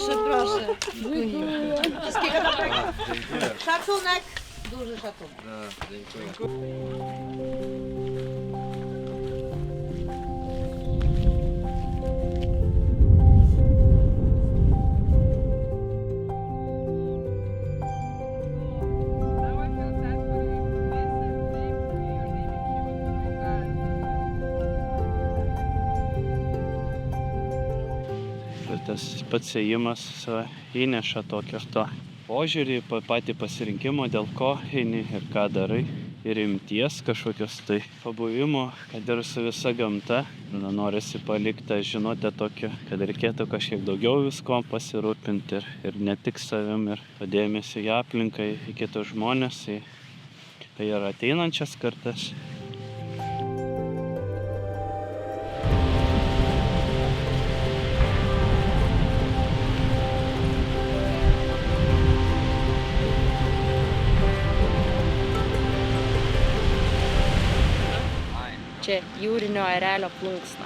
Proszę. Wszystkiego dobrego. Szacunek. Duży szacunek. Dziękuję. Tas pats ėjimas įneša tokio to požiūrį, patį pasirinkimo, dėl ko eini ir ką darai. Ir imties kažkokios tai pabuvimo, kad ir su visa gamta. Norisi palikti žinutę tokią, kad reikėtų kažkiek daugiau visko pasirūpinti ir ne tik savim, ir padėmėsi į aplinką, į kitus žmonės, į ateinančias kartas. Čia jūrinio erelio plunksna.